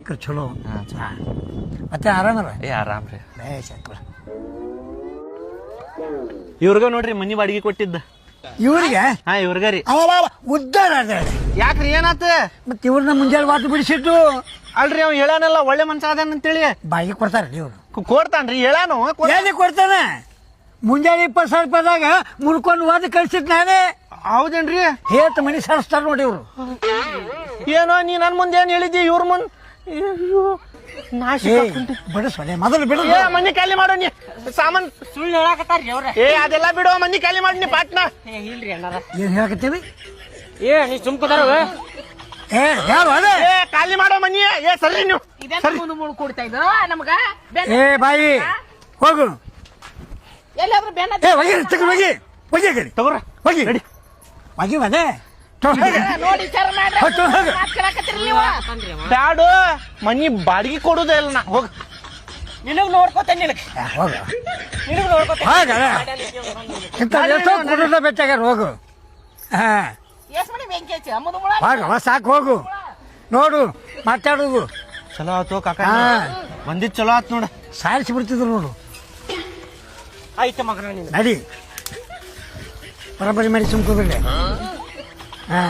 ಸಿಕ್ಕರು ಚಲೋ. ಮತ್ತೆ ಆರಾಮಲ್ಲ? ಆರಾಮ್ರಿ. ಶಂಕರ ಇವ್ರಿಗ ನೋಡ್ರಿ ಮನಿ ಬಾಡಿಗೆ ಕೊಟ್ಟಿದ್ದ. ಇವ್ರಿಗೆ? ಹಾ ಇವ್ರಿಗ ರೀ. ಉದ್ದಾರ ಯಾಕ್ರಿ ಏನಾತ? ಮತ್ತೆ ಇವ್ರನ್ನ ಮುಂಜಾನೆ ವಾಟು ಬಿಡಿಸಿಟ್ಟು ಅಲ್ರಿ ಅವ್ ಹೇಳಾನಲ್ಲ ಒಳ್ಳೆ ಮನ್ಸ ಅದಾನ ಅಂತೇಳಿ. ಬಾಯಿಗೆ ಕೊಡ್ತಾರ ಇವ್ರು? ಕೊಡ್ತಾನ್ರಿ ಹೇಳಾನು. ಎಲ್ಲಿ ಕೊಡ್ತಾನ? ಮುಂಜಾನೆ 20,000 ರೂಪಾಯಿದಾಗ ಮುನ್ಕೊಂಡು ವಾದ ಕಳ್ಸಿದ್ ನಾನೇ. ಹೌದೇನ್ರಿ? ಹೇತ್ ಮನಿ ಸರಿಸ್ತಾರ ನೋಡಿ ಇವ್ರು. ಏನೋ ನೀ ನನ್ ಮುಂದೆ ಏನ್ ಹೇಳಿದ್ದಿ ಇವ್ರ ಮುಂದ್? ಬಿಡಿಸೋದೆ ಮೊದಲು ಬಿಡು. ಮನಿ ಖಾಲಿ ಮಾಡೋ ನೀ ಸಾಮಾನ್. ಸುಳ್ಳು ಹೇಳಾಕತ್ತಾರ್ರಿ ಅವ್ರ. ಅದೆಲ್ಲ ಬಿಡು, ಮನಿ ಖಾಲಿ ಮಾಡಿ ನೀ ಪಾಟ್ನ. ಇಲ್ರಿ ಅಣ್ಣಾರ. ಏನ್ ಹೇಳಕತ್ತೀವಿ? ನೀ ಸುಮ್ಕದಾರ. ಖಾಲಿ ಮಾಡೋ ಮನಿ. ಸರಿ ನೀವು ಮುಂದ್ ಕೊಡ್ತಾ ಇದ್ರ ನಮಗ. ಬಾಯಿ ಹೋಗು. ಎಲ್ಲಾದ್ರೂ ಬೆನ್ನ ಹೋಗಿ ಹೋಗಿ ಕಡೆ ತಗೋರ ಹೋಗಿ ರೆಡಿ ಹೋಗಿ ಮನೆ ನೋಡಿ ವಿಚಾರ ಮಾಡ್ರಿ. ಬ್ಯಾಡು, ಮನಿ ಬಾಡಿಗೆ ಕೊಡುದೇ ಇಲ್ಲ ನಾ. ಹೋಗ ನಿನಗ್ ನೋಡ್ಕೋತೇನೆ. ನಿನಗ್ ನೋಡ್ಕೋತೇನೆ. ಬೆಟ್ಟಾಗ್ಯಾರ ಹೋಗು. ಎಷ್ಟ್ ಮನಿ ಬೆಂಕಿ ಹಚ್ಚಿ ಅಮ್ಮದು ಸಾಕು ಹೋಗು. ನೋಡು ಮಾತಾಡೋದು ಚಲೋ ಆತು ಕಾಕ. ಬಂದಿದ್ ಚಲೋ ಆತ್ ನೋಡ. ಸಾರಿಸಿ ಬಿಡ್ತಿದ್ರು ನೋಡು. ಆಯ್ತು ಮಗನ ನಡಿ ಬರಬರಿ ಮಾಡಿ ಸುಮ್ಕೋಬಿಡ್ರಿ. ಹಾ